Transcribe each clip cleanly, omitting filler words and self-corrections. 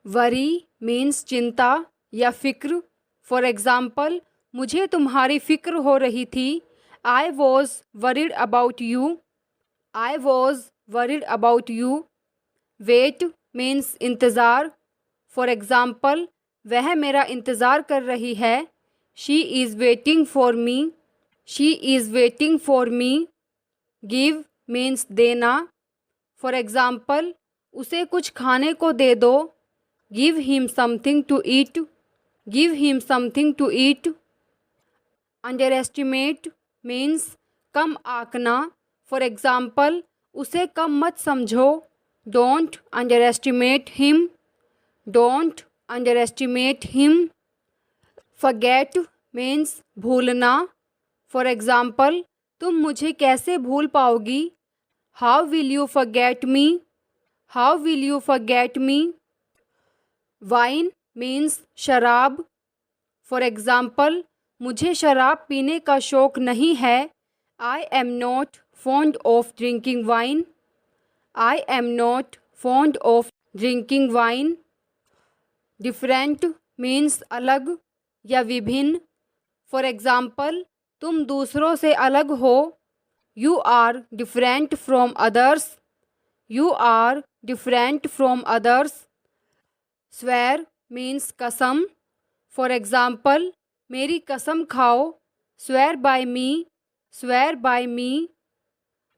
Worry means चिंता या फिक्र। फॉर एग्ज़ाम्पल, मुझे तुम्हारी फिक्र हो रही थी। I was worried about you. I was worried about you. Wait means इंतज़ार। फॉर एग्ज़ाम्पल, वह मेरा इंतज़ार कर रही है। She is waiting for me. She is waiting for me. Give means देना। फॉर एग्ज़ाम्पल, उसे कुछ खाने को दे दो। Give him something to eat. Give him something to eat. Underestimate means कम आंकना। फॉर एग्ज़ाम्पल, उसे कम मत समझो। Don't under estimate him. Don't under estimate him. Forget means भूलना। फॉर एग्ज़ाम्पल, तुम मुझे कैसे भूल पाओगी। How will you forget me. How will you forget me. Wine means शराब। फॉर एग्ज़ाम्पल, मुझे शराब पीने का शौक़ नहीं है। I am not fond of drinking wine. I am not fond of drinking wine. Different means अलग या विभिन्न। फॉर एग्ज़ाम्पल, तुम दूसरों से अलग हो। You are different from others. You are different from others. Swear means कसम। फॉर एग्ज़ाम्पल, मेरी कसम खाओ। Swear by me. Swear by me.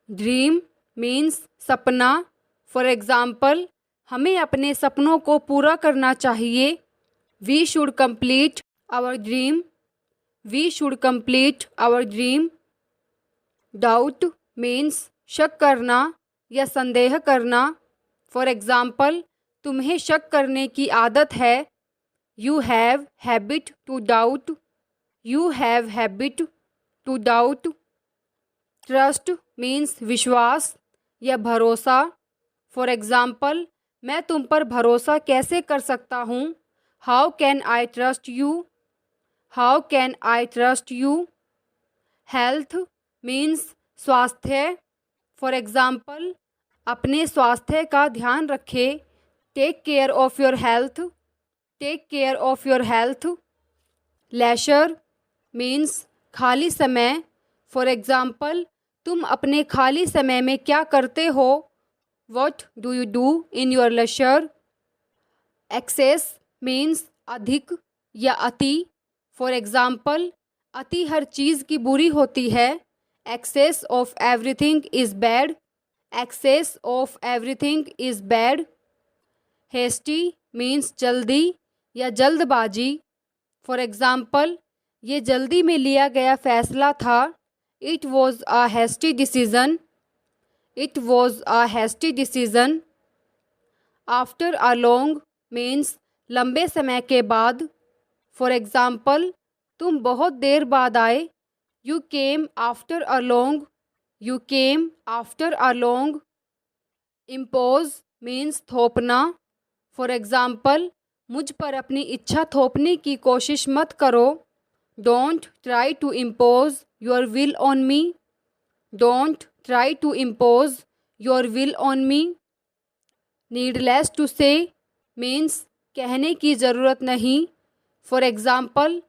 Dream means सपना। फॉर एग्ज़ाम्पल, हमें अपने सपनों को पूरा करना चाहिए। We should complete our dream. We should complete our dream. Doubt means शक करना या संदेह करना। फॉर एग्ज़ाम्पल, तुम्हें शक करने की आदत है। You have habit to doubt. You have habit to doubt. Trust means विश्वास या भरोसा। फॉर एग्ज़ाम्पल, मैं तुम पर भरोसा कैसे कर सकता हूँ। How can I trust you. How can I trust you. Health means स्वास्थ्य। फॉर एग्ज़ाम्पल, अपने स्वास्थ्य का ध्यान रखें। Take care of your health. Take care of your health. Leisure means खाली समय। फॉर एग्ज़ाम्पल, तुम अपने खाली समय में क्या करते हो। What do you do in your leisure. Excess means अधिक या अति। फॉर एग्ज़ाम्पल, अति हर चीज़ की बुरी होती है। Excess of everything is bad. Excess of everything is bad. Hasty means जल्दी या जल्दबाजी। फॉर एग्ज़ाम्पल, ये जल्दी में लिया गया फ़ैसला था। It was a hasty decision. It was a hasty decision. After a long means लंबे समय के बाद। फॉर एग्ज़ाम्पल, तुम बहुत देर बाद आए। You came after a long. You came after a long. Impose means थोपना। फॉर एग्ज़ाम्पल, मुझ पर अपनी इच्छा थोपने की कोशिश मत करो। Don't try to impose your will on me. Don't try to impose your will on me. Needless to say means कहने की ज़रूरत नहीं। फॉर एग्ज़ाम्पल,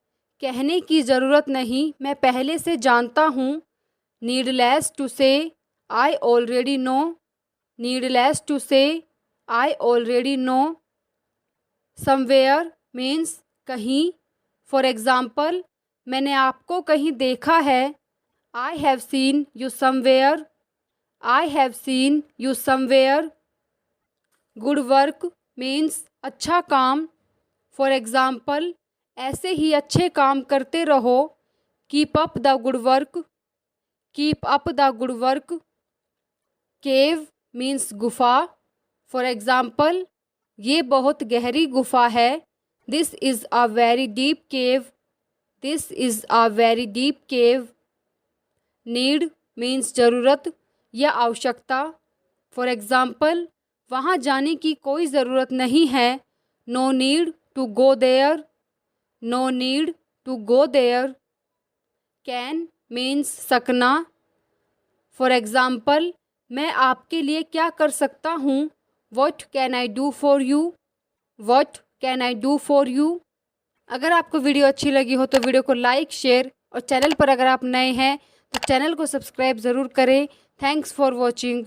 कहने की ज़रूरत नहीं, मैं पहले से जानता हूँ। Needless to say I already know. Needless to say I already know. Somewhere means कहीं। फॉर एग्ज़ाम्पल, मैंने आपको कहीं देखा है। I have seen you somewhere. I have seen you somewhere. Good work means अच्छा काम। फॉर एग्ज़ाम्पल, ऐसे ही अच्छे काम करते रहो। Keep up the good work. Keep up the good work. Cave means गुफा। फॉर एग्ज़ाम्पल, ये बहुत गहरी गुफा है। This is a very deep cave. This is a very deep cave. Need means ज़रूरत या आवश्यकता। फॉर एग्ज़ाम्पल, वहाँ जाने की कोई ज़रूरत नहीं है। No need to go there. No need to go there. Can means सकना। फॉर एग्ज़ाम्पल, मैं आपके लिए क्या कर सकता हूँ। What can I do for you. What can I do for you. अगर आपको वीडियो अच्छी लगी हो तो वीडियो को लाइक, शेयर और चैनल पर अगर आप नए हैं तो चैनल को सब्सक्राइब ज़रूर करें। Thanks for watching.